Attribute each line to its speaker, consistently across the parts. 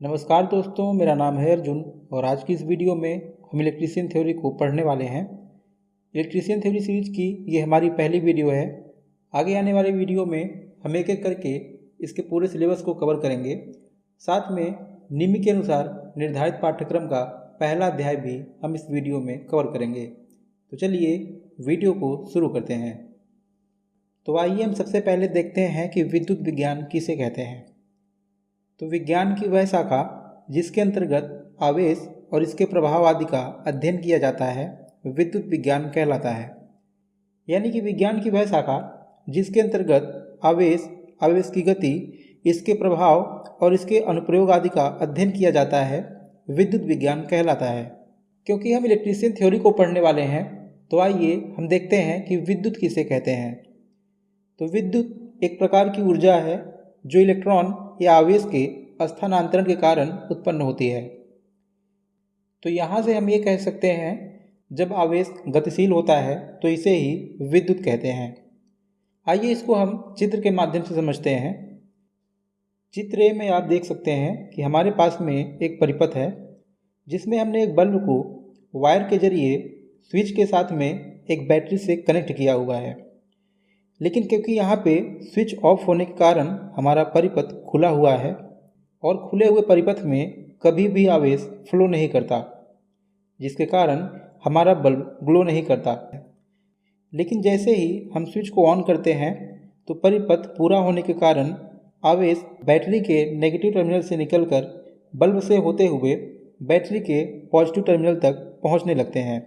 Speaker 1: नमस्कार दोस्तों, मेरा नाम है अर्जुन और आज की इस वीडियो में हम इलेक्ट्रीशियन थ्योरी को पढ़ने वाले हैं। इलेक्ट्रीशियन थ्योरी सीरीज की ये हमारी पहली वीडियो है। आगे आने वाले वीडियो में हम एक एक करके इसके पूरे सिलेबस को कवर करेंगे। साथ में निम्न के अनुसार निर्धारित पाठ्यक्रम का पहला अध्याय भी हम इस वीडियो में कवर करेंगे। तो चलिए वीडियो को शुरू करते हैं। तो आइए हम सबसे पहले देखते हैं कि विद्युत विज्ञान किसे कहते हैं। तो विज्ञान की वह शाखा जिसके अंतर्गत आवेश और इसके प्रभाव आदि का अध्ययन किया जाता है विद्युत विज्ञान कहलाता है। यानी कि विज्ञान की वह शाखा जिसके अंतर्गत आवेश, आवेश की गति, इसके प्रभाव और इसके अनुप्रयोग आदि का अध्ययन किया जाता है विद्युत विज्ञान कहलाता है। क्योंकि हम इलेक्ट्रीशियन थ्योरी को पढ़ने वाले हैं तो आइए हम देखते हैं कि विद्युत किसे कहते हैं। तो विद्युत एक प्रकार की ऊर्जा है जो इलेक्ट्रॉन या आवेश के स्थानांतरण के कारण उत्पन्न होती है। तो यहाँ से हम ये कह सकते हैं जब आवेश गतिशील होता है तो इसे ही विद्युत कहते हैं। आइए इसको हम चित्र के माध्यम से समझते हैं। चित्र ए में आप देख सकते हैं कि हमारे पास में एक परिपथ है जिसमें हमने एक बल्ब को वायर के जरिए स्विच के साथ में एक बैटरी से कनेक्ट किया हुआ है। लेकिन क्योंकि यहाँ पे स्विच ऑफ होने के कारण हमारा परिपथ खुला हुआ है और खुले हुए परिपथ में कभी भी आवेश फ्लो नहीं करता, जिसके कारण हमारा बल्ब ग्लो नहीं करता। लेकिन जैसे ही हम स्विच को ऑन करते हैं तो परिपथ पूरा होने के कारण आवेश बैटरी के नेगेटिव टर्मिनल से निकलकर बल्ब से होते हुए बैटरी के पॉजिटिव टर्मिनल तक पहुंचने लगते हैं।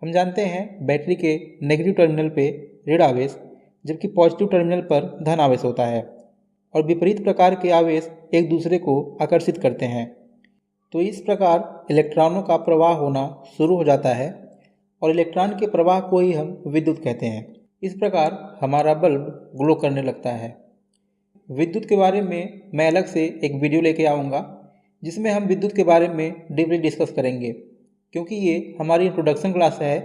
Speaker 1: हम जानते हैं बैटरी के नेगेटिव टर्मिनल पे ऋण आवेश जबकि पॉजिटिव टर्मिनल पर धन आवेश होता है और विपरीत प्रकार के आवेश एक दूसरे को आकर्षित करते हैं। तो इस प्रकार इलेक्ट्रॉनों का प्रवाह होना शुरू हो जाता है और इलेक्ट्रॉन के प्रवाह को ही हम विद्युत कहते हैं। इस प्रकार हमारा बल्ब ग्लो करने लगता है। विद्युत के बारे में मैं अलग से एक वीडियो लेके आऊँगा जिसमें हम विद्युत के बारे में डीपली डिस्कस करेंगे। क्योंकि ये हमारी इंट्रोडक्शन क्लास है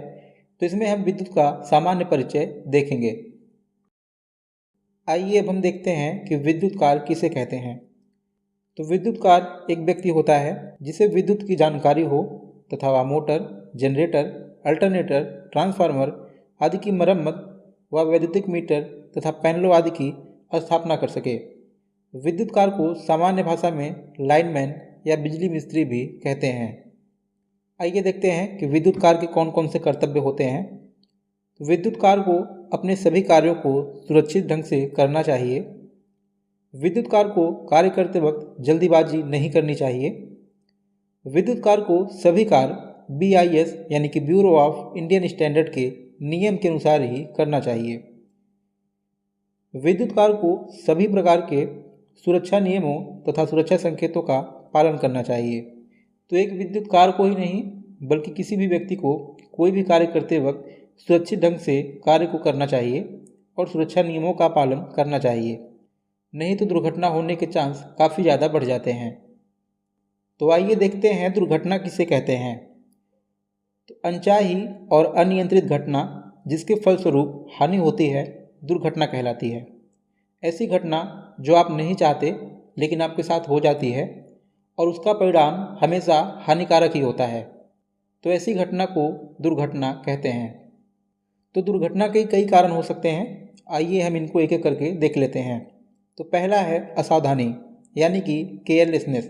Speaker 1: तो इसमें हम विद्युत का सामान्य परिचय देखेंगे। आइए अब हम देखते हैं कि विद्युत कार्य किसे कहते हैं। तो विद्युत कार्य एक व्यक्ति होता है जिसे विद्युत की जानकारी हो तथा वह मोटर, जनरेटर, अल्टरनेटर, ट्रांसफार्मर आदि की मरम्मत व वैद्युतिक मीटर तथा पैनलों आदि की स्थापना कर सके। विद्युत कार्य को सामान्य भाषा में लाइनमैन या बिजली मिस्त्री भी कहते हैं। आइए देखते हैं कि विद्युत कार्य के कौन कौन से कर्तव्य होते हैं। तो विद्युत कार्य को अपने सभी कार्यों को सुरक्षित ढंग से करना चाहिए। विद्युत कार्य को कार्य करते वक्त जल्दीबाजी नहीं करनी चाहिए। विद्युत कार्य को सभी कार्य BIS यानी कि ब्यूरो ऑफ इंडियन स्टैंडर्ड के नियम के अनुसार ही करना चाहिए। विद्युत कार्य को सभी प्रकार के सुरक्षा नियमों तथा सुरक्षा संकेतों का पालन करना चाहिए। तो एक विद्युत कार्य को ही नहीं बल्कि किसी भी व्यक्ति को कोई भी कार्य करते वक्त सुरक्षित ढंग से कार्य को करना चाहिए और सुरक्षा नियमों का पालन करना चाहिए, नहीं तो दुर्घटना होने के चांस काफ़ी ज़्यादा बढ़ जाते हैं। तो आइए देखते हैं दुर्घटना किसे कहते हैं। तो अनचाही और अनियंत्रित घटना जिसके फलस्वरूप हानि होती है दुर्घटना कहलाती है। ऐसी घटना जो आप नहीं चाहते लेकिन आपके साथ हो जाती है और उसका परिणाम हमेशा हानिकारक ही होता है, तो ऐसी घटना को दुर्घटना कहते हैं। तो दुर्घटना के कई कारण हो सकते हैं। आइए हम इनको एक एक करके देख लेते हैं। तो पहला है असावधानी यानी कि केयरलेसनेस।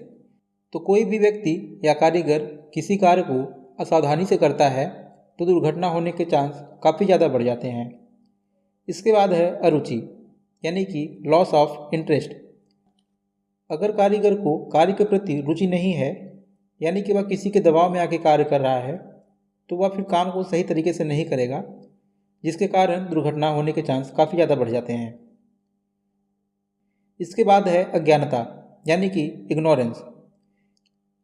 Speaker 1: तो कोई भी व्यक्ति या कारीगर किसी कार्य को असावधानी से करता है तो दुर्घटना होने के चांस काफ़ी ज़्यादा बढ़ जाते हैं। इसके बाद है अरुचि यानी कि लॉस ऑफ इंटरेस्ट। अगर कारीगर को कार्य के प्रति रुचि नहीं है यानी कि वह किसी के दबाव में आके कार्य कर रहा है तो वह फिर काम को सही तरीके से नहीं करेगा, जिसके कारण दुर्घटना होने के चांस काफ़ी ज़्यादा बढ़ जाते हैं। इसके बाद है अज्ञानता यानी कि इग्नोरेंस।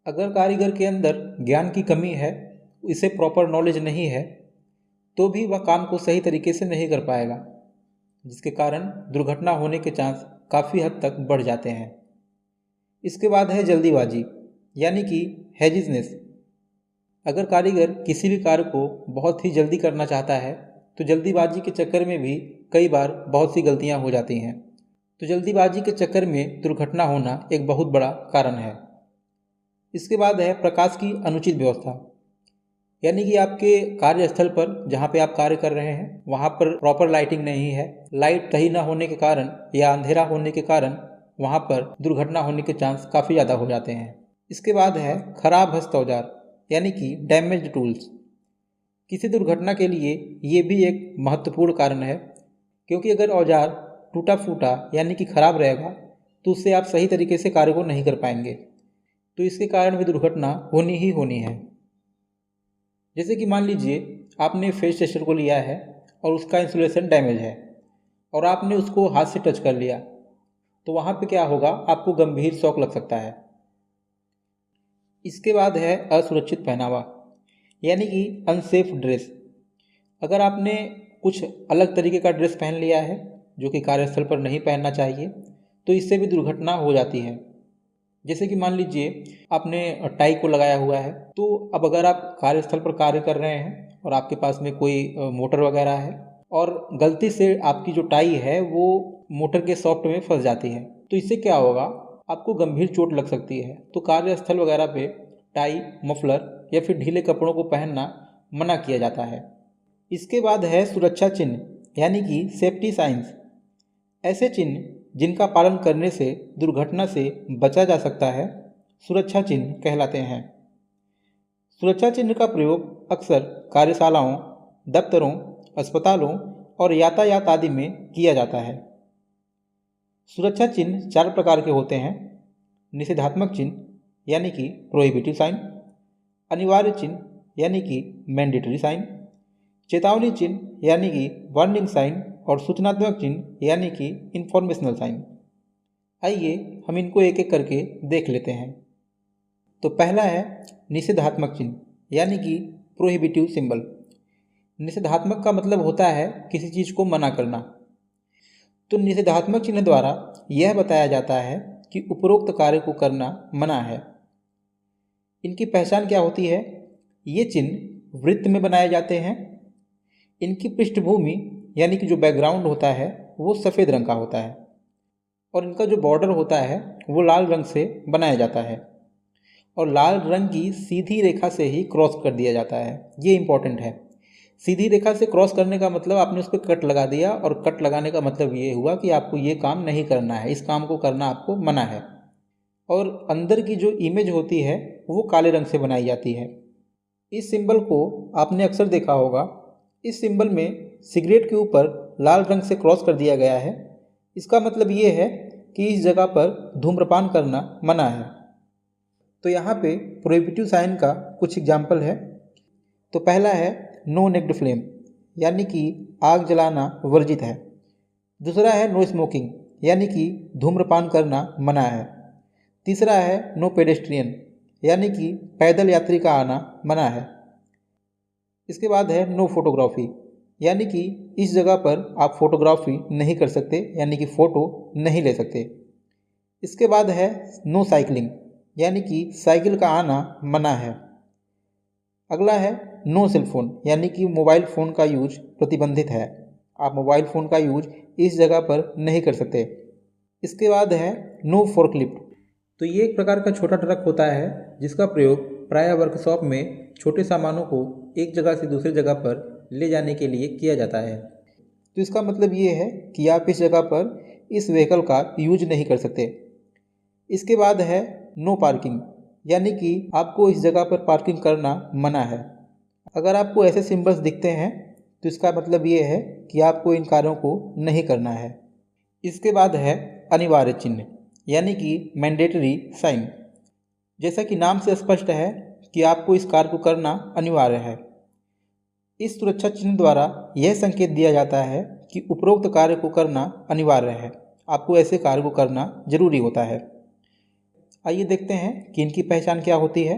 Speaker 1: अगर कारीगर के अंदर ज्ञान की कमी है, इसे प्रॉपर नॉलेज नहीं है, तो भी वह काम को सही तरीके से नहीं कर पाएगा, जिसके कारण दुर्घटना होने के चांस काफ़ी हद तक बढ़ जाते हैं। इसके बाद है जल्दीबाजी यानी कि हैजिनेस। अगर कारीगर किसी भी कार्य को बहुत ही जल्दी करना चाहता है तो जल्दीबाजी के चक्कर में भी कई बार बहुत सी गलतियां हो जाती हैं। तो जल्दीबाजी के चक्कर में दुर्घटना होना एक बहुत बड़ा कारण है। इसके बाद है प्रकाश की अनुचित व्यवस्था, यानी कि आपके कार्यस्थल पर जहाँ पे आप कार्य कर रहे हैं वहाँ पर प्रॉपर लाइटिंग नहीं है। लाइट सही ना होने के कारण या अंधेरा होने के कारण वहाँ पर दुर्घटना होने के चांस काफ़ी ज़्यादा हो जाते हैं। इसके बाद है खराब हस्त औजार, यानी कि डैमेज्ड टूल्स। किसी दुर्घटना के लिए ये भी एक महत्वपूर्ण कारण है, क्योंकि अगर औजार टूटा फूटा यानी कि खराब रहेगा तो उससे आप सही तरीके से कार्य को नहीं कर पाएंगे, तो इसके कारण भी दुर्घटना होनी ही होनी है। जैसे कि मान लीजिए आपने फेस टेस्टर को लिया है और उसका इंसुलेशन डैमेज है और आपने उसको हाथ से टच कर लिया, तो वहाँ पे क्या होगा, आपको गंभीर शॉक लग सकता है। इसके बाद है असुरक्षित पहनावा, यानी कि अनसेफ ड्रेस। अगर आपने कुछ अलग तरीके का ड्रेस पहन लिया है जो कि कार्यस्थल पर नहीं पहनना चाहिए, तो इससे भी दुर्घटना हो जाती है। जैसे कि मान लीजिए आपने टाई को लगाया हुआ है, तो अब अगर आप कार्यस्थल पर कार्य कर रहे हैं और आपके पास में कोई मोटर वगैरह है और गलती से आपकी जो टाई है वो मोटर के सॉफ्ट में फंस जाती है, तो इससे क्या होगा, आपको गंभीर चोट लग सकती है। तो कार्यस्थल वगैरह पे टाई, मफलर या फिर ढीले कपड़ों को पहनना मना किया जाता है। इसके बाद है सुरक्षा चिन्ह, यानी कि सेफ्टी साइंस। ऐसे चिन्ह जिनका पालन करने से दुर्घटना से बचा जा सकता है सुरक्षा चिन्ह कहलाते हैं। सुरक्षा चिन्ह का प्रयोग अक्सर कार्यशालाओं, दफ्तरों, अस्पतालों और यातायात आदि में किया जाता है। सुरक्षा चिन्ह 4 प्रकार के होते हैं। निषेधात्मक चिन्ह, यानी कि प्रोहिबिटिव साइन। अनिवार्य चिन्ह, यानी कि मैंडेटरी साइन। चेतावनी चिन्ह, यानी कि वार्निंग साइन। और सूचनात्मक चिन्ह, यानी कि इंफॉर्मेशनल साइन। आइए हम इनको एक एक करके देख लेते हैं। तो पहला है निषेधात्मक चिन्ह, यानी कि प्रोहिबिटिव सिंबल। निषेधात्मक का मतलब होता है किसी चीज़ को मना करना। तो निषेधात्मक चिन्ह द्वारा यह बताया जाता है कि उपरोक्त कार्य को करना मना है। इनकी पहचान क्या होती है? ये चिन्ह वृत्त में बनाए जाते हैं। इनकी पृष्ठभूमि यानी कि जो बैकग्राउंड होता है वो सफ़ेद रंग का होता है और इनका जो बॉर्डर होता है वो लाल रंग से बनाया जाता है और लाल रंग की सीधी रेखा से ही क्रॉस कर दिया जाता है। ये इंपॉर्टेंट है। सीधी रेखा से क्रॉस करने का मतलब आपने उस पर कट लगा दिया और कट लगाने का मतलब ये हुआ कि आपको ये काम नहीं करना है, इस काम को करना आपको मना है। और अंदर की जो इमेज होती है वो काले रंग से बनाई जाती है। इस सिंबल को आपने अक्सर देखा होगा। इस सिंबल में सिगरेट के ऊपर लाल रंग से क्रॉस कर दिया गया है। इसका मतलब ये है कि इस जगह पर धूम्रपान करना मना है। तो यहाँ पे प्रोहिबिटिव साइन का कुछ एग्जाम्पल है। तो पहला है नो नेक्ड फ्लेम, यानी कि आग जलाना वर्जित है। दूसरा है नो स्मोकिंग, यानी कि धूम्रपान करना मना है। तीसरा है नो पेडेस्ट्रियन, यानी कि पैदल यात्री का आना मना है। इसके बाद है नो फोटोग्राफी, यानी कि इस जगह पर आप फोटोग्राफी नहीं कर सकते, यानी कि फ़ोटो नहीं ले सकते। इसके बाद है नो साइकिलिंग, यानी कि साइकिल का आना मना है। अगला है नो सेलफोन, यानी कि मोबाइल फ़ोन का यूज प्रतिबंधित है। आप मोबाइल फ़ोन का यूज इस जगह पर नहीं कर सकते। इसके बाद है नो फोर्कलिफ्ट। तो ये एक प्रकार का छोटा ट्रक होता है जिसका प्रयोग प्रायः वर्कशॉप में छोटे सामानों को एक जगह से दूसरी जगह पर ले जाने के लिए किया जाता है। तो इसका मतलब ये है कि आप इस जगह पर इस व्हीकल का यूज नहीं कर सकते। इसके बाद है नो पार्किंग, यानी कि आपको इस जगह पर पार्किंग करना मना है। अगर आपको ऐसे सिंबल्स दिखते हैं तो इसका मतलब ये है कि आपको इन कार्यों को नहीं करना है। इसके बाद है अनिवार्य चिन्ह, यानी कि मैंडेटरी साइन। जैसा कि नाम से स्पष्ट है कि आपको इस कार्य को करना अनिवार्य है। इस सुरक्षा चिन्ह द्वारा यह संकेत दिया जाता है कि उपरोक्त कार्य को करना अनिवार्य है, आपको ऐसे कार्य को करना जरूरी होता है। आइए देखते हैं कि इनकी पहचान क्या होती है।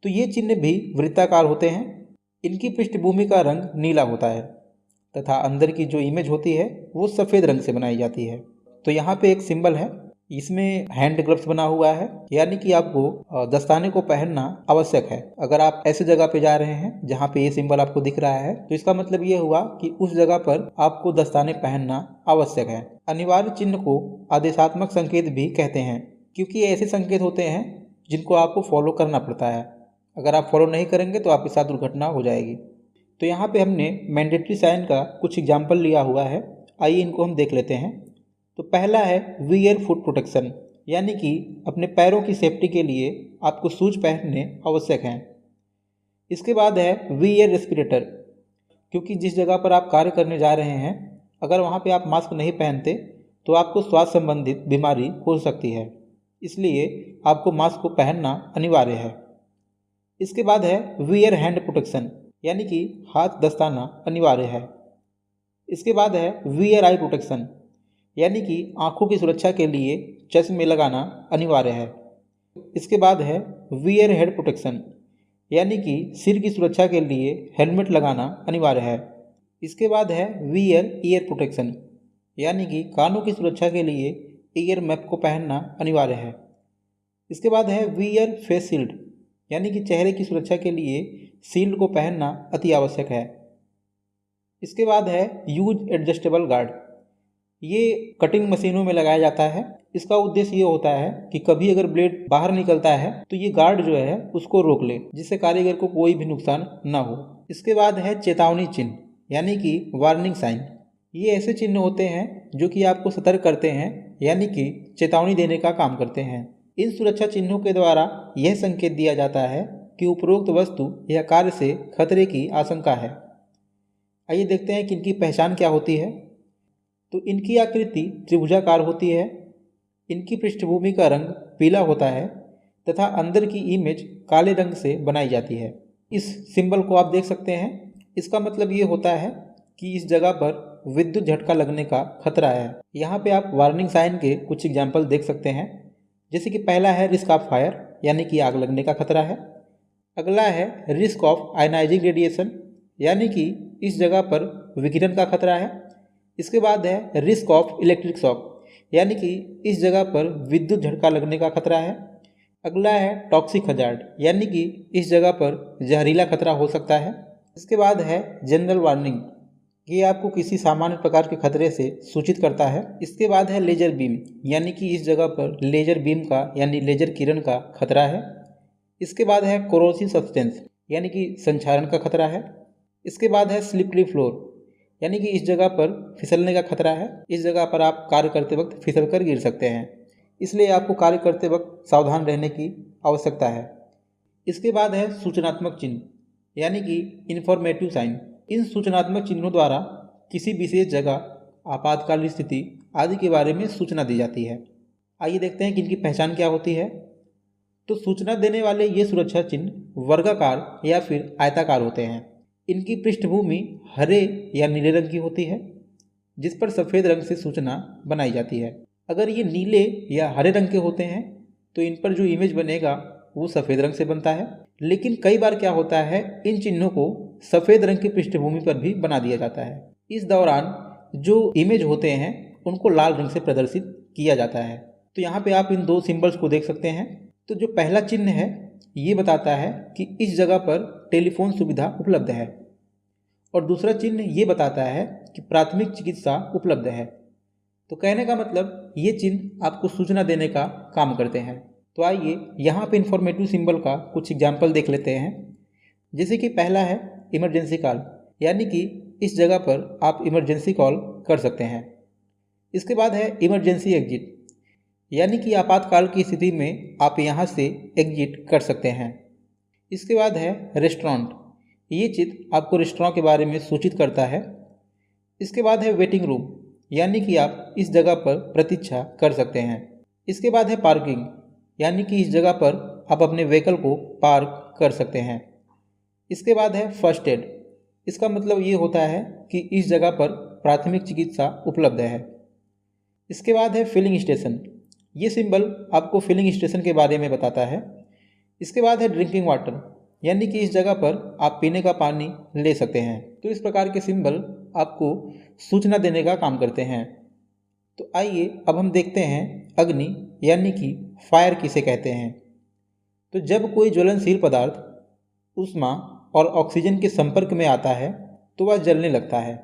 Speaker 1: तो ये चिन्ह भी वृत्ताकार होते हैं। इनकी पृष्ठभूमि का रंग नीला होता है तथा अंदर की जो इमेज होती है वो सफ़ेद रंग से बनाई जाती है। तो यहाँ पे एक सिंबल है, इसमें हैंड ग्लव्स बना हुआ है, यानी कि आपको दस्ताने को पहनना आवश्यक है। अगर आप ऐसे जगह पे जा रहे हैं जहाँ पे ये सिंबल आपको दिख रहा है तो इसका मतलब ये हुआ कि उस जगह पर आपको दस्ताने पहनना आवश्यक है। अनिवार्य चिन्ह को आदेशात्मक संकेत भी कहते हैं, क्योंकि ये ऐसे संकेत होते हैं जिनको आपको फॉलो करना पड़ता है। अगर आप फॉलो नहीं करेंगे तो आपके साथ दुर्घटना हो जाएगी। तो यहाँ पे हमने मैंडेटरी साइन का कुछ एग्जाम्पल लिया हुआ है, आइए इनको हम देख लेते हैं। तो पहला है वियर फुट प्रोटेक्शन, यानी कि अपने पैरों की सेफ्टी के लिए आपको शूज पहनने आवश्यक हैं। इसके बाद है वियर रेस्पिरेटर, क्योंकि जिस जगह पर आप कार्य करने जा रहे हैं अगर वहाँ पे आप मास्क नहीं पहनते तो आपको स्वास्थ्य संबंधित बीमारी हो सकती है, इसलिए आपको मास्क को पहनना अनिवार्य है। इसके बाद है वियर हैंड प्रोटेक्शन, यानी कि हाथ दस्ताना अनिवार्य है। इसके बाद है वियर आई प्रोटेक्शन, यानी कि आँखों की सुरक्षा के लिए चश्मे लगाना अनिवार्य है। इसके बाद है वियर हेड प्रोटेक्शन, यानी कि सिर की सुरक्षा के लिए हेलमेट लगाना अनिवार्य है। इसके बाद है वियर ईयर प्रोटेक्शन, यानी कि कानों की सुरक्षा के लिए ईयर मैप को पहनना अनिवार्य है। इसके बाद है वियर फेस शील्ड, यानी कि चेहरे की सुरक्षा के लिए शील्ड को पहनना अति आवश्यक है। इसके बाद है यूज एडजस्टेबल गार्ड, ये कटिंग मशीनों में लगाया जाता है। इसका उद्देश्य ये होता है कि कभी अगर ब्लेड बाहर निकलता है तो ये गार्ड जो है उसको रोक ले, जिससे कारीगर को कोई भी नुकसान ना हो। इसके बाद है चेतावनी चिन्ह, यानी कि वार्निंग साइन। ये ऐसे चिन्ह होते हैं जो कि आपको सतर्क करते हैं, यानी कि चेतावनी देने का काम करते हैं। इन सुरक्षा चिन्हों के द्वारा यह संकेत दिया जाता है कि उपरोक्त वस्तु या कार्य से खतरे की आशंका है। आइए देखते हैं कि इनकी पहचान क्या होती है। तो इनकी आकृति त्रिभुजाकार होती है, इनकी पृष्ठभूमि का रंग पीला होता है तथा अंदर की इमेज काले रंग से बनाई जाती है। इस सिंबल को आप देख सकते हैं, इसका मतलब ये होता है कि इस जगह पर विद्युत झटका लगने का खतरा है। यहाँ पे आप वार्निंग साइन के कुछ एग्जाम्पल देख सकते हैं, जैसे कि पहला है रिस्क ऑफ फायर, यानी कि आग लगने का खतरा है। अगला है रिस्क ऑफ आयनाइजिंग रेडिएशन, यानी कि इस जगह पर विकिरण का खतरा है। इसके बाद है रिस्क ऑफ इलेक्ट्रिक शॉक, यानी कि इस जगह पर विद्युत झटका लगने का खतरा है। अगला है टॉक्सिक हजार्ड, यानी कि इस जगह पर जहरीला खतरा हो सकता है। इसके बाद है जनरल वार्निंग, ये आपको किसी सामान्य प्रकार के खतरे से सूचित करता है। इसके बाद है लेजर बीम, यानी कि इस जगह पर लेजर बीम का यानी लेजर किरण का खतरा है। इसके बाद है कोरोसिव सब्सटेंस, यानी कि संक्षारण का खतरा है। इसके बाद है स्लिपरी फ्लोर, यानी कि इस जगह पर फिसलने का खतरा है। इस जगह पर आप कार्य करते वक्त फिसल कर गिर सकते हैं, इसलिए आपको कार्य करते वक्त सावधान रहने की आवश्यकता है। इसके बाद है सूचनात्मक चिन्ह, यानी कि इन्फॉर्मेटिव साइन। इन सूचनात्मक चिन्हों द्वारा किसी विशेष जगह, आपातकालीन स्थिति आदि के बारे में सूचना दी जाती है। आइए देखते हैं कि इनकी पहचान क्या होती है। तो सूचना देने वाले ये सुरक्षा चिन्ह वर्गाकार या फिर आयताकार होते हैं। इनकी पृष्ठभूमि हरे या नीले रंग की होती है, जिस पर सफ़ेद रंग से सूचना बनाई जाती है। अगर ये नीले या हरे रंग के होते हैं तो इन पर जो इमेज बनेगा वो सफ़ेद रंग से बनता है। लेकिन कई बार क्या होता है, इन चिन्हों को सफ़ेद रंग की पृष्ठभूमि पर भी बना दिया जाता है। इस दौरान जो इमेज होते हैं उनको लाल रंग से प्रदर्शित किया जाता है। तो यहाँ पे आप इन दो सिंबल्स को देख सकते हैं। तो जो पहला चिन्ह है ये बताता है कि इस जगह पर टेलीफोन सुविधा उपलब्ध है, और दूसरा चिन्ह ये बताता है कि प्राथमिक चिकित्सा उपलब्ध है। तो कहने का मतलब ये चिन्ह आपको सूचना देने का काम करते हैं। तो आइए यहाँ पे इंफॉर्मेटिव सिंबल का कुछ एग्जाम्पल देख लेते हैं। जैसे कि पहला है इमरजेंसी कॉल, यानी कि इस जगह पर आप इमरजेंसी कॉल कर सकते हैं। इसके बाद है इमरजेंसी एग्जिट, यानी कि आपातकाल की स्थिति में आप यहाँ से एग्जिट कर सकते हैं। इसके बाद है रेस्टोरेंट, ये चित्र आपको रेस्टोरेंट के बारे में सूचित करता है। इसके बाद है वेटिंग रूम, यानी कि आप इस जगह पर प्रतीक्षा कर सकते हैं। इसके बाद है पार्किंग, यानी कि इस जगह पर आप अपने व्हीकल को पार्क कर सकते हैं। इसके बाद है फर्स्ट एड, इसका मतलब ये होता है कि इस जगह पर प्राथमिक चिकित्सा उपलब्ध है। इसके बाद है फिलिंग स्टेशन, ये सिंबल आपको फिलिंग स्टेशन के बारे में बताता है। इसके बाद है ड्रिंकिंग वाटर, यानी कि इस जगह पर आप पीने का पानी ले सकते हैं। तो इस प्रकार के सिंबल आपको सूचना देने का काम करते हैं। तो आइए अब हम देखते हैं अग्नि, यानी कि फायर किसे कहते हैं। तो जब कोई ज्वलनशील पदार्थ ऊष्मा और ऑक्सीजन के संपर्क में आता है तो वह जलने लगता है,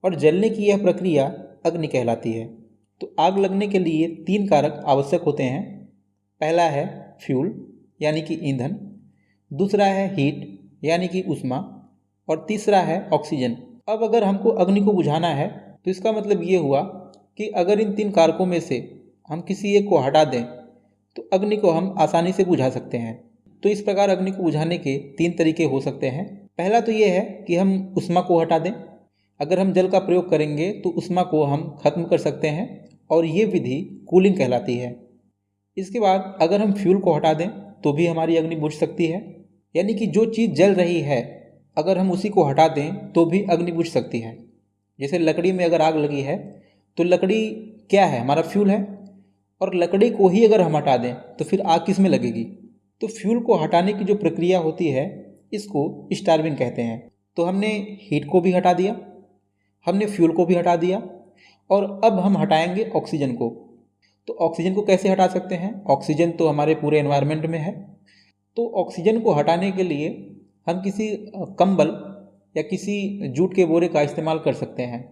Speaker 1: और जलने की यह प्रक्रिया अग्नि कहलाती है। तो आग लगने के लिए 3 कारक आवश्यक होते हैं। पहला है फ्यूल यानी कि ईंधन, दूसरा है हीट यानी कि ऊष्मा, और तीसरा है ऑक्सीजन। अब अगर हमको अग्नि को बुझाना है तो इसका मतलब ये हुआ कि अगर इन 3 कारकों में से हम किसी एक को हटा दें तो अग्नि को हम आसानी से बुझा सकते हैं। तो इस प्रकार अग्नि को बुझाने के 3 तरीके हो सकते हैं। पहला तो ये है कि हम ऊष्मा को हटा दें। अगर हम जल का प्रयोग करेंगे तो ऊष्मा को हम खत्म कर सकते हैं और ये विधि कूलिंग कहलाती है। इसके बाद अगर हम फ्यूल को हटा दें तो भी हमारी अग्नि बुझ सकती है, यानी कि जो चीज़ जल रही है अगर हम उसी को हटा दें तो भी अग्नि बुझ सकती है। जैसे लकड़ी में अगर आग लगी है तो लकड़ी क्या है, हमारा फ्यूल है, और लकड़ी को ही अगर हम हटा दें तो फिर आग किस में लगेगी। तो फ्यूल को हटाने की जो प्रक्रिया होती है इसको स्टार्विंग कहते हैं। तो हमने हीट को भी हटा दिया, हमने फ्यूल को भी हटा दिया, और अब हम हटाएंगे ऑक्सीजन को। तो ऑक्सीजन को कैसे हटा सकते हैं? ऑक्सीजन तो हमारे पूरे एनवायरनमेंट में है। तो ऑक्सीजन को हटाने के लिए हम किसी कंबल या किसी जूट के बोरे का इस्तेमाल कर सकते हैं।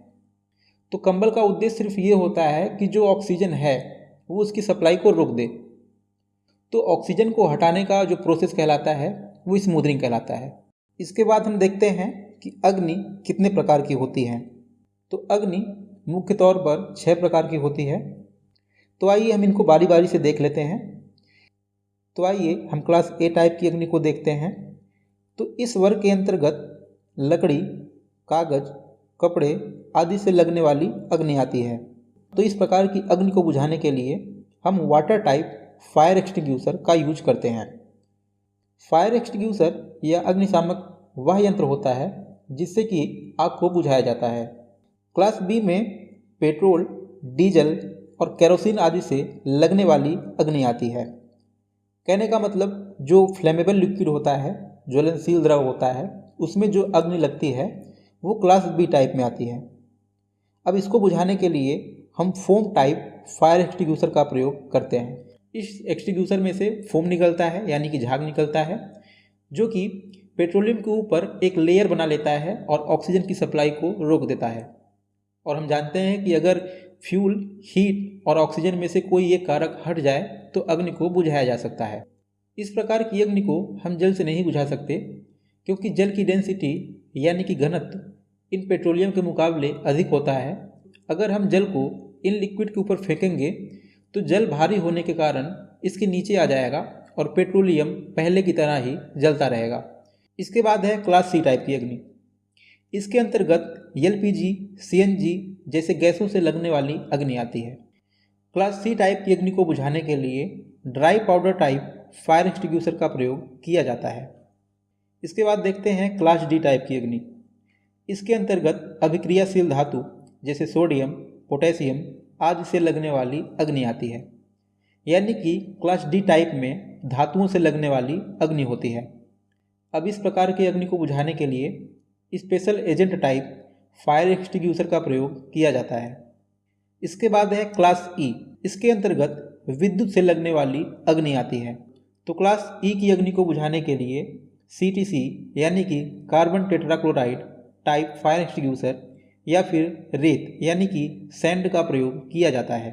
Speaker 1: तो कंबल का उद्देश्य सिर्फ ये होता है कि जो ऑक्सीजन है वो उसकी सप्लाई को रोक दे। तो ऑक्सीजन को हटाने का जो प्रोसेस कहलाता है वो स्मूदरिंग कहलाता है। इसके बाद हम देखते हैं कि अग्नि कितने प्रकार की होती है। तो अग्नि मुख्य तौर पर 6 प्रकार की होती है। तो आइए हम इनको बारी बारी से देख लेते हैं। तो आइए हम क्लास ए टाइप की अग्नि को देखते हैं। तो इस वर्ग के अंतर्गत लकड़ी, कागज, कपड़े आदि से लगने वाली अग्नि आती है। तो इस प्रकार की अग्नि को बुझाने के लिए हम वाटर टाइप फायर एक्सटिंग्यूशर का यूज करते हैं। फायर एक्सटिंग्यूशर या अग्निशामक वह यंत्र होता है जिससे कि आग को बुझाया जाता है। क्लास बी में पेट्रोल, डीजल और केरोसिन आदि से लगने वाली अग्नि आती है। कहने का मतलब जो फ्लेमेबल लिक्विड होता है, ज्वलनशील द्रव होता है, उसमें जो अग्नि लगती है वो क्लास बी टाइप में आती है। अब इसको बुझाने के लिए हम फोम टाइप फायर एक्सटिंग्यूशर का प्रयोग करते हैं। इस एक्सटिंग्यूशर में से फोम निकलता है यानी कि झाग निकलता है, जो कि पेट्रोलियम के ऊपर एक लेयर बना लेता है और ऑक्सीजन की सप्लाई को रोक देता है। और हम जानते हैं कि अगर फ्यूल, हीट और ऑक्सीजन में से कोई एक कारक हट जाए तो अग्नि को बुझाया जा सकता है। इस प्रकार की अग्नि को हम जल से नहीं बुझा सकते, क्योंकि जल की डेंसिटी यानी कि घनत्व इन पेट्रोलियम के मुकाबले अधिक होता है। अगर हम जल को इन लिक्विड के ऊपर फेंकेंगे तो जल भारी होने के कारण इसके नीचे आ जाएगा और पेट्रोलियम पहले की तरह ही जलता रहेगा। इसके बाद है क्लास सी टाइप की अग्नि। इसके अंतर्गत एलपीजी, सीएनजी जैसे गैसों से लगने वाली अग्नि आती है। क्लास सी टाइप की अग्नि को बुझाने के लिए dry powder type fire extinguisher का प्रयोग किया जाता है। इसके बाद देखते हैं क्लास डी टाइप की अग्नि। इसके अंतर्गत अभिक्रियाशील धातु जैसे सोडियम, पोटेशियम आदि से लगने वाली अग्नि आती है, यानी कि क्लास डी टाइप में धातुओं से लगने वाली अग्नि होती है। अब इस प्रकार की अग्नि को बुझाने के लिए special agent type fire extinguisher का प्रयोग किया जाता है। इसके बाद है क्लास ई। इसके अंतर्गत विद्युत से लगने वाली अग्नि आती है। तो क्लास ई की अग्नि को बुझाने के लिए सीटीसी यानी कि carbon tetrachloride type fire extinguisher या फिर रेत यानी कि सैंड का प्रयोग किया जाता है।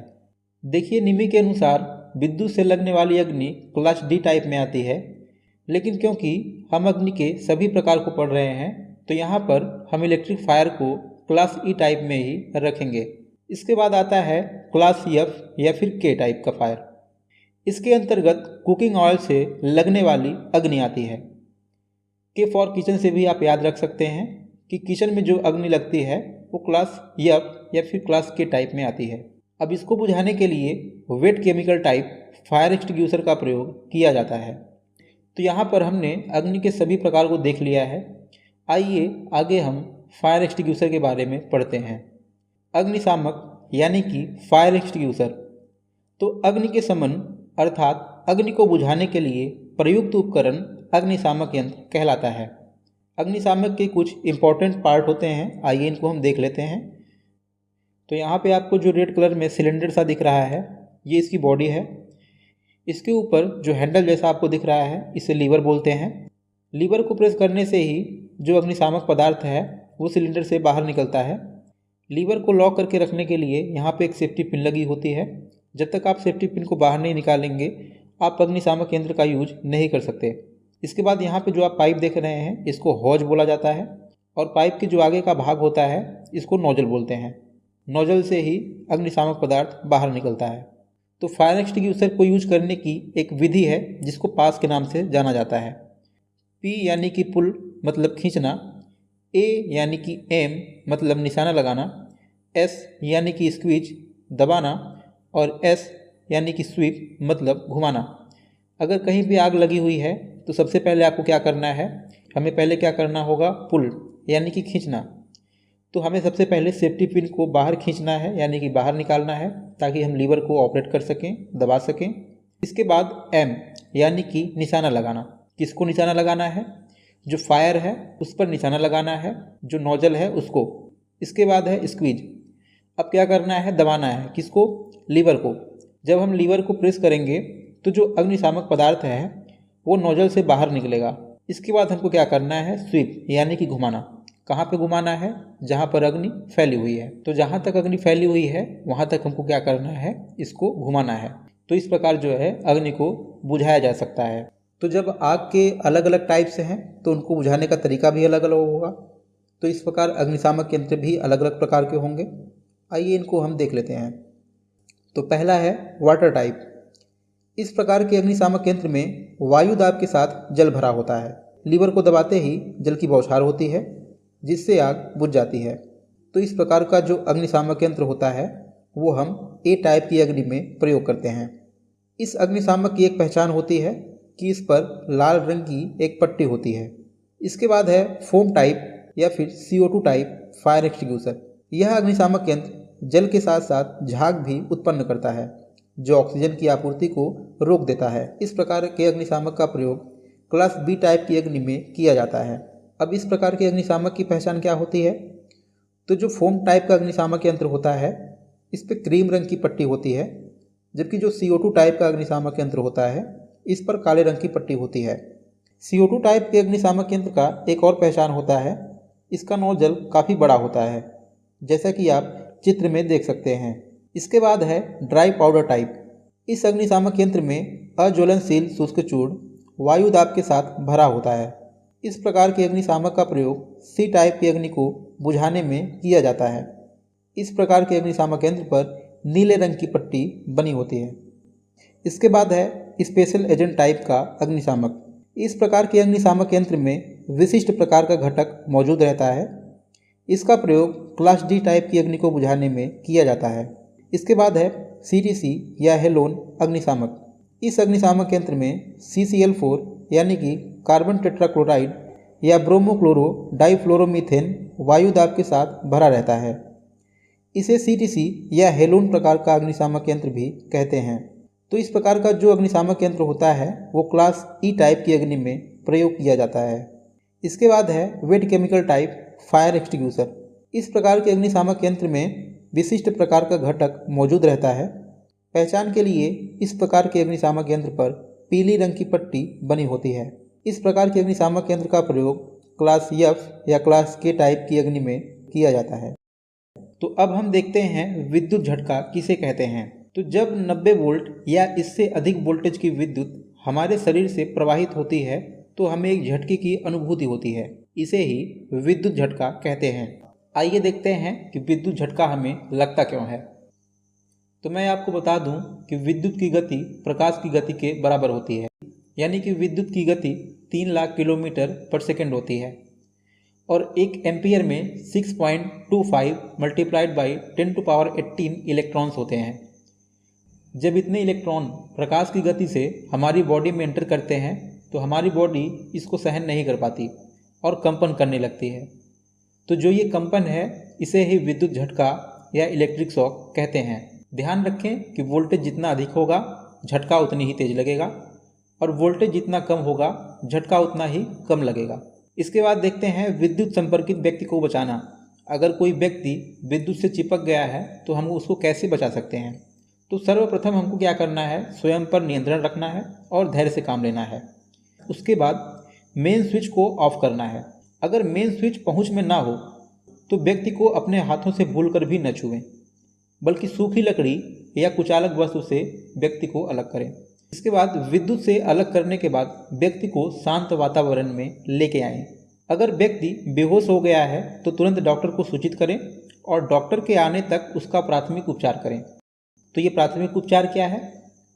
Speaker 1: देखिए, निमी के अनुसार विद्युत से लगने वाली अग्नि क्लास डी टाइप में आती है, लेकिन क्योंकि हम अग्नि के सभी प्रकार को पढ़ रहे हैं तो यहाँ पर हम इलेक्ट्रिक फायर को क्लास ई टाइप में ही रखेंगे। इसके बाद आता है क्लास एफ या फिर के टाइप का फायर। इसके अंतर्गत कुकिंग ऑयल से लगने वाली अग्नि आती है। के फॉर किचन से भी आप याद रख सकते हैं कि किचन में जो अग्नि लगती है वो क्लास एफ या फिर क्लास के टाइप में आती है। अब इसको बुझाने के लिए wait chemical type fire extinguisher का प्रयोग किया जाता है। तो यहाँ पर हमने अग्नि के सभी प्रकार को देख लिया है। आइए आगे हम फायर एक्सटिंग्यूशर के बारे में पढ़ते हैं। अग्निशामक यानी कि फायर एक्सटिंग्यूशर। तो अग्नि के शमन अर्थात अग्नि को बुझाने के लिए प्रयुक्त उपकरण अग्निशामक यंत्र कहलाता है। अग्निशामक के कुछ इंपॉर्टेंट पार्ट होते हैं, आइए इनको हम देख लेते हैं। तो यहाँ पे आपको जो रेड कलर में सिलेंडर सा दिख रहा है ये इसकी बॉडी है। इसके ऊपर जो हैंडल जैसा आपको दिख रहा है इसे लीवर बोलते हैं। लीवर को प्रेस करने से ही जो अग्निशामक पदार्थ है वो सिलेंडर से बाहर निकलता है। लीवर को लॉक करके रखने के लिए यहाँ पे एक सेफ्टी पिन लगी होती है। जब तक आप सेफ्टी पिन को बाहर नहीं निकालेंगे आप अग्निशामक यंत्र का यूज नहीं कर सकते। इसके बाद यहाँ पे जो आप पाइप देख रहे हैं इसको हौज बोला जाता है और पाइप के जो आगे का भाग होता है इसको नोजल बोलते हैं। नोजल से ही अग्निशामक पदार्थ बाहर निकलता है। तो फायर एक्सटिंग्विशर को यूज करने की एक विधि है जिसको पास के नाम से जाना जाता है। P यानी कि पुल मतलब खींचना, A यानी कि एम मतलब निशाना लगाना, S यानी कि स्क्वीज दबाना और S यानी कि स्वीप मतलब घुमाना। अगर कहीं भी आग लगी हुई है तो सबसे पहले आपको क्या करना है, हमें पहले क्या करना होगा, पुल यानी कि खींचना। तो हमें सबसे पहले सेफ्टी पिन को बाहर खींचना है यानी कि बाहर निकालना है ताकि हम लीवर को ऑपरेट कर सकें, दबा सकें। इसके बाद M यानी कि निशाना लगाना। किसको निशाना लगाना है, जो फायर है उस पर निशाना लगाना है, जो नोजल है उसको। इसके बाद है स्क्वीज। अब क्या करना है, दबाना है, किसको, लीवर को। जब हम लीवर को प्रेस करेंगे तो जो अग्निशामक पदार्थ है वो नोजल से बाहर निकलेगा। इसके बाद हमको क्या करना है, स्वीप यानी कि घुमाना। कहाँ पे घुमाना है, जहाँ पर अग्नि फैली हुई है। तो जहाँ तक अग्नि फैली हुई है वहाँ तक हमको क्या करना है, इसको घुमाना है। तो इस प्रकार जो है अग्नि को बुझाया जा सकता है। तो जब आग के अलग अलग टाइप्स हैं तो उनको बुझाने का तरीका भी अलग अलग होगा। तो इस प्रकार अग्निशामक यंत्र भी अलग अलग प्रकार के होंगे। आइए इनको हम देख लेते हैं। तो पहला है वाटर टाइप। इस प्रकार के अग्निशामक यंत्र में वायु दाब के साथ जल भरा होता है। लीवर को दबाते ही जल की बौछार होती है जिससे आग बुझ जाती है। तो इस प्रकार का जो अग्निशामक यंत्र होता है वो हम ए टाइप की अग्नि में प्रयोग करते हैं। इस अग्निशामक की एक पहचान होती है कि इस पर लाल रंग की एक पट्टी होती है। इसके बाद है फोम टाइप या फिर CO2 टाइप फायर एक्सटिंग्विशर। यह अग्निशामक यंत्र जल के साथ साथ झाग भी उत्पन्न करता है जो ऑक्सीजन की आपूर्ति को रोक देता है। इस प्रकार के अग्निशामक का प्रयोग क्लास B टाइप की अग्नि में किया जाता है। अब इस प्रकार के अग्निशामक की पहचान क्या होती है, तो जो फोम टाइप का अग्निशामक यंत्र होता है इस पर क्रीम रंग की पट्टी होती है, जबकि जो CO2 टाइप का अग्निशामक यंत्र होता है इस पर काले रंग की पट्टी होती है। CO2 टाइप के अग्निशामक यंत्र का एक और पहचान होता है, इसका नोजल काफ़ी बड़ा होता है जैसा कि आप चित्र में देख सकते हैं। इसके बाद है ड्राई पाउडर टाइप। इस अग्निशामक यंत्र में अज्वलनशील शुष्क चूर्ण वायु दाब के साथ भरा होता है। इस प्रकार के अग्निशामक का प्रयोग C टाइप की अग्नि को बुझाने में किया जाता है। इस प्रकार के अग्निशामक यंत्र पर नीले रंग की पट्टी बनी होती है। इसके बाद है स्पेशल एजेंट टाइप का अग्निशामक। इस प्रकार के अग्निशामक यंत्र में विशिष्ट प्रकार का घटक मौजूद रहता है। इसका प्रयोग क्लास D टाइप की अग्नि को बुझाने में किया जाता है। इसके बाद है CTC या हेलोन अग्निशामक। इस अग्निशामक यंत्र में CCl4 यानी कि कार्बन टेट्राक्लोराइड या ब्रोमोक्लोरो डाइफ्लोरोमीथेन वायु दाब के साथ भरा रहता है। इसे CTC या हेलोन प्रकार का अग्निशामक यंत्र भी कहते हैं। तो इस प्रकार का जो अग्निशामक यंत्र होता है वो क्लास E टाइप की अग्नि में प्रयोग किया जाता है। इसके बाद है wait chemical type fire extinguisher. इस प्रकार के अग्निशामक यंत्र में विशिष्ट प्रकार का घटक मौजूद रहता है। पहचान के लिए इस प्रकार के अग्निशामक यंत्र पर पीली रंग की पट्टी बनी होती है। इस प्रकार के अग्निशामक यंत्र का प्रयोग क्लास F या क्लास K टाइप की अग्नि में किया जाता है। तो अब हम देखते हैं विद्युत झटका किसे कहते हैं। तो जब 90 वोल्ट या इससे अधिक वोल्टेज की विद्युत हमारे शरीर से प्रवाहित होती है तो हमें एक झटके की अनुभूति होती है। इसे ही विद्युत झटका कहते हैं। आइए देखते हैं कि विद्युत झटका हमें लगता क्यों है। तो मैं आपको बता दूं कि विद्युत की गति प्रकाश की गति के बराबर होती है, यानी कि विद्युत की गति 3 लाख किलोमीटर पर सेकंड होती है और 1 एम्पियर में 6.25 मल्टीप्लाइड बाई 10⁻18 इलेक्ट्रॉन्स होते हैं। जब इतने इलेक्ट्रॉन प्रकाश की गति से हमारी बॉडी में एंटर करते हैं तो हमारी बॉडी इसको सहन नहीं कर पाती और कंपन करने लगती है। तो जो ये कंपन है इसे ही विद्युत झटका या इलेक्ट्रिक शॉक कहते हैं। ध्यान रखें कि वोल्टेज जितना अधिक होगा झटका उतनी ही तेज लगेगा और वोल्टेज जितना कम होगा झटका उतना ही कम लगेगा। इसके बाद देखते हैं विद्युत संपर्कित व्यक्ति को बचाना। अगर कोई व्यक्ति विद्युत से चिपक गया है तो हम उसको कैसे बचा सकते हैं। तो सर्वप्रथम हमको क्या करना है, स्वयं पर नियंत्रण रखना है और धैर्य से काम लेना है। उसके बाद मेन स्विच को ऑफ करना है। अगर मेन स्विच पहुंच में ना हो तो व्यक्ति को अपने हाथों से भूलकर भी न छुएं, बल्कि सूखी लकड़ी या कुचालक वस्तु से व्यक्ति को अलग करें। इसके बाद विद्युत से अलग करने के बाद व्यक्ति को शांत वातावरण में लेके आएं। अगर व्यक्ति बेहोश हो गया है तो तुरंत डॉक्टर को सूचित करें और डॉक्टर के आने तक उसका प्राथमिक उपचार करें। तो ये प्राथमिक उपचार क्या है,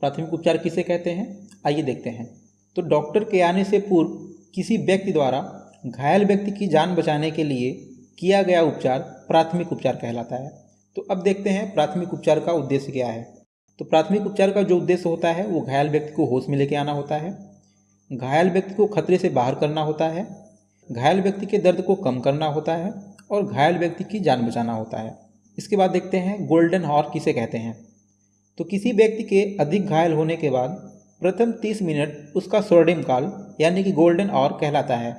Speaker 1: प्राथमिक उपचार किसे कहते हैं, आइए देखते हैं। तो डॉक्टर के आने से पूर्व किसी व्यक्ति द्वारा घायल व्यक्ति की जान बचाने के लिए किया गया उपचार प्राथमिक उपचार कहलाता है। तो अब देखते हैं प्राथमिक उपचार का उद्देश्य क्या है। तो प्राथमिक उपचार का जो उद्देश्य होता है वो घायल व्यक्ति को होश में लेके आना होता है, घायल व्यक्ति को खतरे से बाहर करना होता है, घायल व्यक्ति के दर्द को कम करना होता है और घायल व्यक्ति की जान बचाना होता है। इसके बाद देखते हैं गोल्डन हॉर किसे कहते हैं। तो किसी व्यक्ति के अधिक घायल होने के बाद प्रथम 30 मिनट उसका स्वर्णिम काल यानी कि गोल्डन हॉर कहलाता है,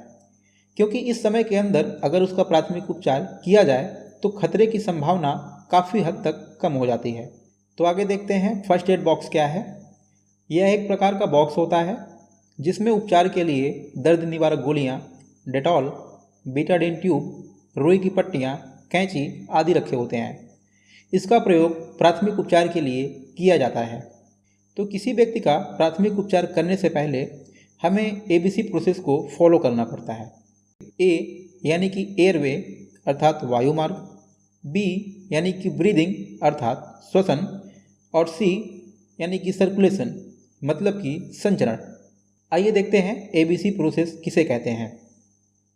Speaker 1: क्योंकि इस समय के अंदर अगर उसका प्राथमिक उपचार किया जाए तो खतरे की संभावना काफ़ी हद तक कम हो जाती है। तो आगे देखते हैं फर्स्ट एड बॉक्स क्या है। यह एक प्रकार का बॉक्स होता है जिसमें उपचार के लिए दर्द निवारक गोलियां, डेटॉल, बीटाडीन ट्यूब, रुई की पट्टियां, कैंची आदि रखे होते हैं। इसका प्रयोग प्राथमिक उपचार के लिए किया जाता है। तो किसी व्यक्ति का प्राथमिक उपचार करने से पहले हमें ABC प्रोसेस को फॉलो करना पड़ता है। A यानी कि एयरवे अर्थात वायुमार्ग, B यानी कि ब्रीदिंग अर्थात श्वसन और C यानी कि सर्कुलेशन मतलब कि संचरण। आइए देखते हैं ABC प्रोसेस किसे कहते हैं।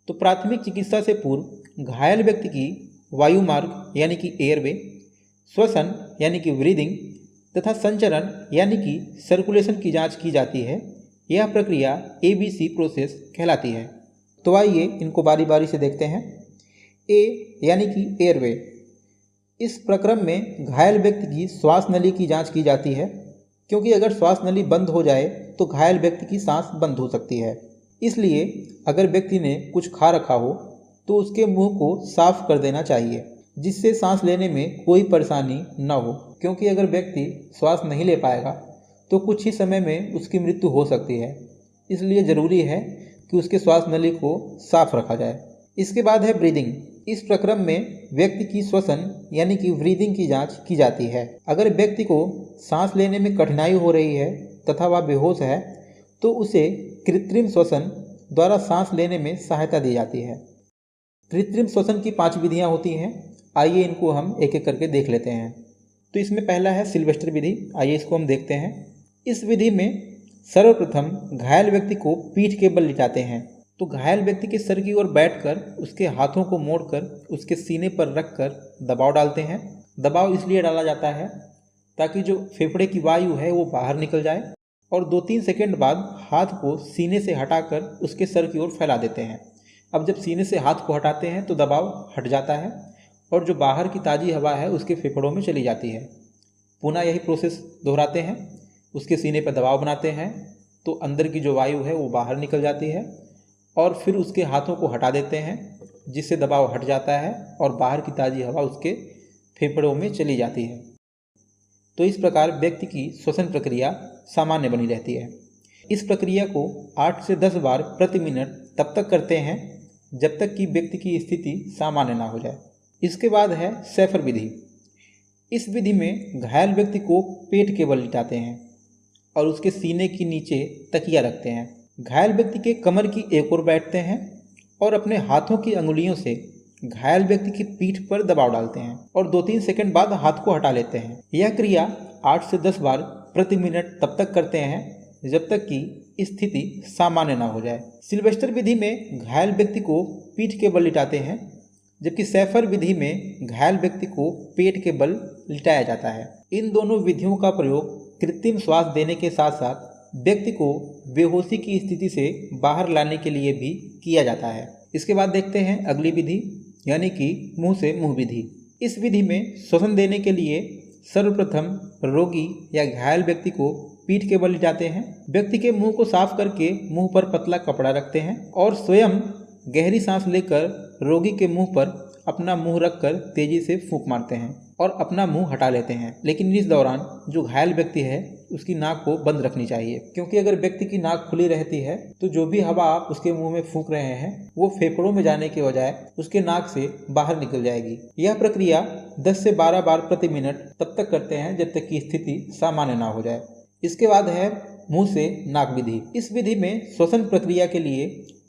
Speaker 1: तो प्राथमिक चिकित्सा से पूर्व घायल व्यक्ति की वायुमार्ग यानी कि एयरवे, श्वसन यानी कि ब्रीदिंग तथा संचरण यानी कि सर्कुलेशन की जांच की जाती है। यह प्रक्रिया ABC प्रोसेस कहलाती है। तो आइए इनको बारी बारी से देखते हैं। A यानी कि एयरवे, इस प्रक्रम में घायल व्यक्ति की श्वास नली की जांच की जाती है, क्योंकि अगर श्वास नली बंद हो जाए तो घायल व्यक्ति की सांस बंद हो सकती है। इसलिए अगर व्यक्ति ने कुछ खा रखा हो तो उसके मुंह को साफ कर देना चाहिए, जिससे सांस लेने में कोई परेशानी न हो, क्योंकि अगर व्यक्ति श्वास नहीं ले पाएगा तो कुछ ही समय में उसकी मृत्यु हो सकती है। इसलिए ज़रूरी है कि उसके श्वास नली को साफ रखा जाए। इसके बाद है ब्रीदिंग। इस प्रक्रम में व्यक्ति की श्वसन यानी कि ब्रीदिंग की जांच की जाती है। अगर व्यक्ति को सांस लेने में कठिनाई हो रही है तथा वह बेहोश है तो उसे कृत्रिम श्वसन द्वारा सांस लेने में सहायता दी जाती है। कृत्रिम श्वसन की 5 विधियां होती हैं। आइए इनको हम एक एक करके देख लेते हैं। तो इसमें पहला है सिल्वेस्टर विधि। आइए इसको हम देखते हैं। इस विधि में सर्वप्रथम घायल व्यक्ति को पीठ के बल लिटाते हैं। तो घायल व्यक्ति के सर की ओर बैठकर उसके हाथों को मोड़कर उसके सीने पर रखकर दबाव डालते हैं। दबाव इसलिए डाला जाता है ताकि जो फेफड़े की वायु है वो बाहर निकल जाए, और 2-3 सेकंड बाद हाथ को सीने से हटाकर उसके सर की ओर फैला देते हैं। अब जब सीने से हाथ को हटाते हैं तो दबाव हट जाता है और जो बाहर की ताज़ी हवा है उसके फेफड़ों में चली जाती है। पुनः यही प्रोसेस दोहराते हैं। उसके सीने पर दबाव बनाते हैं तो अंदर की जो वायु है वो बाहर निकल जाती है, और फिर उसके हाथों को हटा देते हैं जिससे दबाव हट जाता है और बाहर की ताज़ी हवा उसके फेफड़ों में चली जाती है। तो इस प्रकार व्यक्ति की श्वसन प्रक्रिया सामान्य बनी रहती है। इस प्रक्रिया को 8 से 10 बार प्रति मिनट तब तक करते हैं जब तक कि व्यक्ति की स्थिति सामान्य ना हो जाए। इसके बाद है सैफर विधि। इस विधि में घायल व्यक्ति को पेट के बल लिटाते हैं और उसके सीने के नीचे तकिया रखते हैं। घायल व्यक्ति के कमर की एक ओर बैठते हैं और अपने हाथों की अंगुलियों से घायल व्यक्ति की पीठ पर दबाव डालते हैं और 2-3 सेकंड बाद हाथ को हटा लेते हैं। यह क्रिया 8 से 10 बार प्रति मिनट तब तक करते हैं जब तक कि स्थिति सामान्य ना हो जाए। सिल्वेस्टर विधि में घायल व्यक्ति को पीठ के बल लिटाते हैं, जबकि सैफर विधि में घायल व्यक्ति को पेट के बल लिटाया जाता है। इन दोनों विधियों का प्रयोग कृत्रिम श्वास देने के साथ साथ व्यक्ति को बेहोशी की स्थिति से बाहर लाने के लिए भी किया जाता है। इसके बाद देखते हैं अगली विधि यानी कि मुंह से मुंह विधि। इस विधि में श्वसन देने के लिए सर्वप्रथम रोगी या घायल व्यक्ति को पीठ के बल लिटाते हैं। व्यक्ति के मुंह को साफ करके मुंह पर पतला कपड़ा रखते हैं और स्वयं गहरी सांस लेकर रोगी के मुंह पर अपना मुंह रखकर तेजी से फूंक मारते हैं और अपना मुंह हटा लेते हैं। लेकिन इस दौरान जो घायल व्यक्ति है उसकी नाक को बंद रखनी चाहिए, क्योंकि अगर व्यक्ति की नाक खुली रहती है तो जो भी हवा आप उसके मुंह में फूंक रहे हैं वो फेफड़ों में जाने के बजाय उसके नाक से बाहर निकल जाएगी। यह प्रक्रिया 10 से 12 बार प्रति मिनट तब तक करते हैं जब तक कि स्थिति सामान्य ना हो जाए। इसके बाद है मुंह से नाक विधि। इस विधि में श्वसन प्रक्रिया के लिए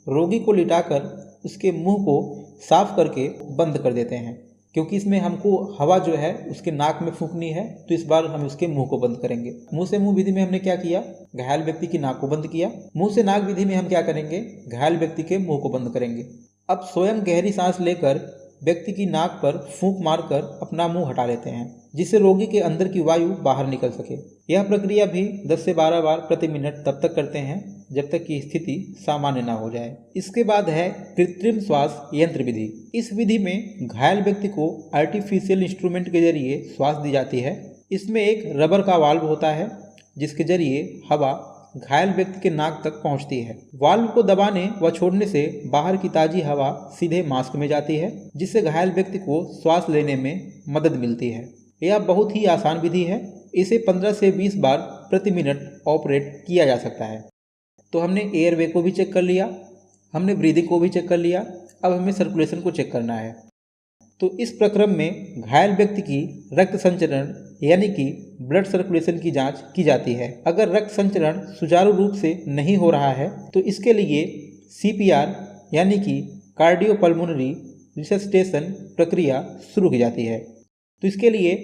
Speaker 1: रोगी को लिटाकर उसके मुंह को साफ करके बंद कर देते हैं, क्योंकि इसमें हमको हवा जो है उसके नाक में फूंकनी है, तो इस बार हम उसके मुंह को बंद करेंगे। मुंह से मुंह विधि में हमने क्या किया, घायल व्यक्ति की नाक को बंद किया। मुंह से नाक विधि में हम क्या करेंगे, घायल व्यक्ति के मुंह को बंद करेंगे। अब स्वयं गहरी सांस लेकर व्यक्ति की नाक पर फूंक मारकर अपना मुंह हटा लेते हैं, जिससे रोगी के अंदर की वायु बाहर निकल सके। यह प्रक्रिया भी 10 से 12 बार प्रति मिनट तब तक करते हैं जब तक कि स्थिति सामान्य ना हो जाए। इसके बाद है कृत्रिम श्वास यंत्र विधि। इस विधि में घायल व्यक्ति को आर्टिफिशियल इंस्ट्रूमेंट के जरिए श्वास दी जाती है। इसमें एक रबर का वाल्व होता है जिसके जरिए हवा घायल व्यक्ति के नाक तक पहुंचती है। वाल्व को दबाने व छोड़ने से बाहर की ताजी हवा सीधे मास्क में जाती है, जिससे घायल व्यक्ति को श्वास लेने में मदद मिलती है। यह बहुत ही आसान विधि है। इसे 15 से 20 बार प्रति मिनट ऑपरेट किया जा सकता है। तो हमने एयरवे को भी चेक कर लिया, हमने ब्रीदिंग को भी चेक कर लिया, अब हमें सर्कुलेशन को चेक करना है। तो इस प्रक्रम में घायल व्यक्ति की रक्त संचरण यानी कि ब्लड सर्कुलेशन की जांच की जाती है। अगर रक्त संचरण सुचारू रूप से नहीं हो रहा है तो इसके लिए CPR यानी कि कार्डियोपल्मोनरी रिससटेशन प्रक्रिया शुरू की जाती है। तो इसके लिए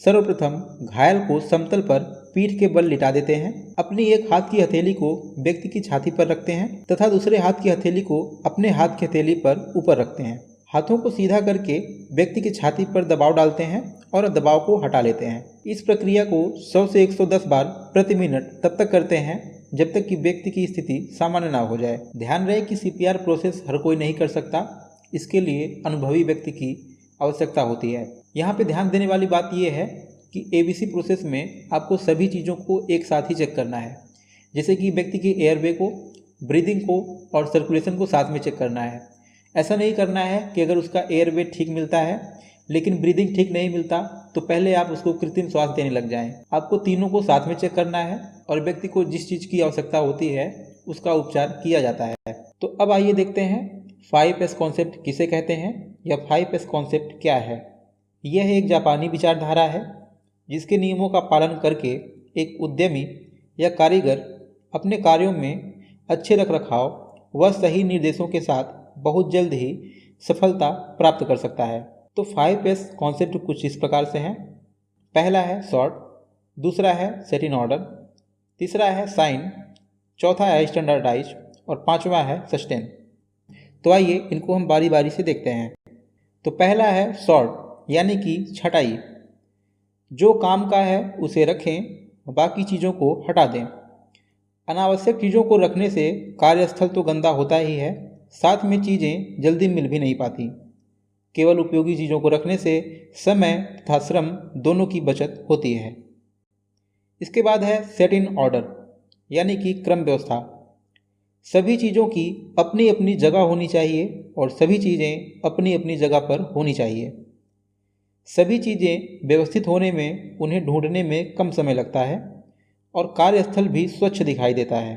Speaker 1: सर्वप्रथम घायल को समतल पर पीठ के बल लिटा देते हैं। अपनी एक हाथ की हथेली को व्यक्ति की छाती पर रखते हैं तथा दूसरे हाथ की हथेली को अपने हाथ की हथेली पर ऊपर रखते हैं। हाथों को सीधा करके व्यक्ति की छाती पर दबाव डालते हैं और दबाव को हटा लेते हैं। इस प्रक्रिया को 100 से 110 बार प्रति मिनट तब तक करते हैं जब तक कि व्यक्ति की स्थिति सामान्य ना हो जाए। ध्यान रहे कि CPR प्रोसेस हर कोई नहीं कर सकता, इसके लिए अनुभवी व्यक्ति की आवश्यकता होती है। यहाँ पे ध्यान देने वाली बात यह है कि ABC प्रोसेस में आपको सभी चीज़ों को एक साथ ही चेक करना है, जैसे कि व्यक्ति की एयरवे को, ब्रीदिंग को और सर्कुलेशन को साथ में चेक करना है। ऐसा नहीं करना है कि अगर उसका एयरवे ठीक मिलता है लेकिन ब्रीदिंग ठीक नहीं मिलता तो पहले आप उसको कृत्रिम श्वास देने लग जाएं। आपको तीनों को साथ में चेक करना है और व्यक्ति को जिस चीज़ की आवश्यकता होती है उसका उपचार किया जाता है। तो अब आइए देखते हैं 5S कॉन्सेप्ट किसे कहते हैं या 5S कॉन्सेप्ट क्या है। यह एक जापानी विचारधारा है जिसके नियमों का पालन करके एक उद्यमी या कारीगर अपने कार्यों में अच्छे रखरखाव व सही निर्देशों के साथ बहुत जल्द ही सफलता प्राप्त कर सकता है। तो 5S कॉन्सेप्ट कुछ इस प्रकार से हैं। पहला है सॉर्ट, दूसरा है सेट इन ऑर्डर, तीसरा है साइन, चौथा है स्टैंडर्डाइज और पांचवा है सस्टेन। तो आइए इनको हम बारी बारी से देखते हैं। तो पहला है सॉर्ट यानी कि छटाई। जो काम का है उसे रखें, बाकी चीज़ों को हटा दें। अनावश्यक चीज़ों को रखने से कार्यस्थल तो गंदा होता ही है, साथ में चीज़ें जल्दी मिल भी नहीं पाती। केवल उपयोगी चीज़ों को रखने से समय तथा श्रम दोनों की बचत होती है। इसके बाद है सेट इन ऑर्डर यानी कि क्रम व्यवस्था। सभी चीज़ों की अपनी अपनी जगह होनी चाहिए और सभी चीज़ें अपनी अपनी जगह पर होनी चाहिए। सभी चीज़ें व्यवस्थित होने में उन्हें ढूंढने में कम समय लगता है और कार्यस्थल भी स्वच्छ दिखाई देता है,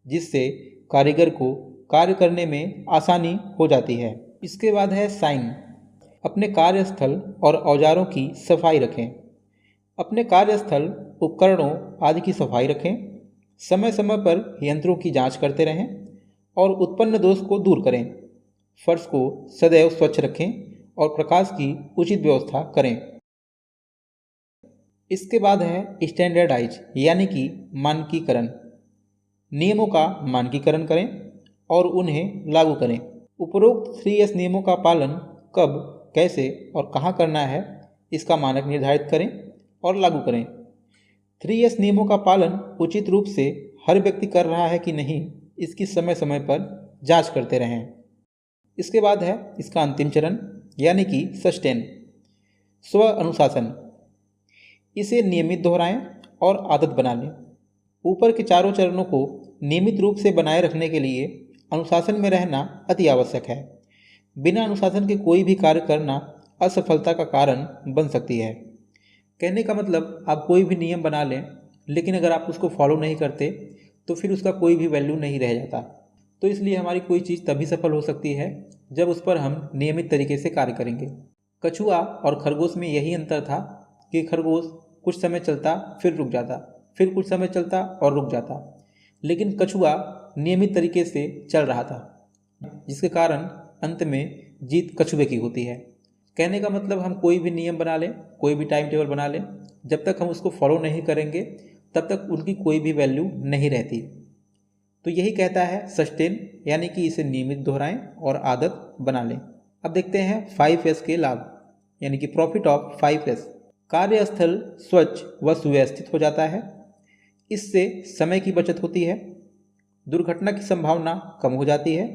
Speaker 1: जिससे कारीगर को कार्य करने में आसानी हो जाती है। इसके बाद है साइन। अपने कार्यस्थल और औजारों की सफाई रखें। अपने कार्यस्थल, उपकरणों आदि की सफाई रखें। समय समय पर यंत्रों की जांच करते रहें और उत्पन्न दोष को दूर करें। फर्श को सदैव स्वच्छ रखें और प्रकाश की उचित व्यवस्था करें। इसके बाद है स्टैंडर्डाइज यानी कि मानकीकरण। नियमों का मानकीकरण करें और उन्हें लागू करें। उपरोक्त 3S नियमों का पालन कब, कैसे और कहाँ करना है, इसका मानक निर्धारित करें और लागू करें। 3S नियमों का पालन उचित रूप से हर व्यक्ति कर रहा है कि नहीं, इसकी समय समय पर जांच करते रहें। इसके बाद है इसका अंतिम चरण यानी कि सस्टेन, स्व अनुशासन। इसे नियमित दोहराएं और आदत बना लें। ऊपर के चारों चरणों को नियमित रूप से बनाए रखने के लिए अनुशासन में रहना अति आवश्यक है। बिना अनुशासन के कोई भी कार्य करना असफलता का कारण बन सकती है। कहने का मतलब आप कोई भी नियम बना लें, लेकिन अगर आप उसको फॉलो नहीं करते तो फिर उसका कोई भी वैल्यू नहीं रह जाता। तो इसलिए हमारी कोई चीज़ तभी सफल हो सकती है जब उस पर हम नियमित तरीके से कार्य करेंगे। कछुआ और खरगोश में यही अंतर था कि खरगोश कुछ समय चलता फिर रुक जाता, फिर कुछ समय चलता और रुक जाता, लेकिन कछुआ नियमित तरीके से चल रहा था, जिसके कारण अंत में जीत कछुए की होती है। कहने का मतलब हम कोई भी नियम बना लें, कोई भी टाइम टेबल बना लें, जब तक हम उसको फॉलो नहीं करेंगे तब तक उनकी कोई भी वैल्यू नहीं रहती। तो यही कहता है सस्टेन, यानी कि इसे नियमित दोहराएं और आदत बना लें। अब देखते हैं 5S के लाभ, यानी कि प्रॉफिट ऑफ 5S। कार्यस्थल स्वच्छ व सुव्यवस्थित हो जाता है, इससे समय की बचत होती है, दुर्घटना की संभावना कम हो जाती है,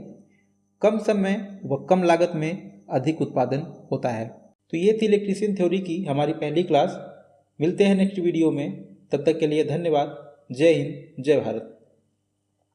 Speaker 1: कम समय व कम लागत में अधिक उत्पादन होता है। तो ये थी इलेक्ट्रीशियन थ्योरी की हमारी पहली क्लास। मिलते हैं नेक्स्ट वीडियो में, तब तक के लिए धन्यवाद। जय हिंद, जय भारत।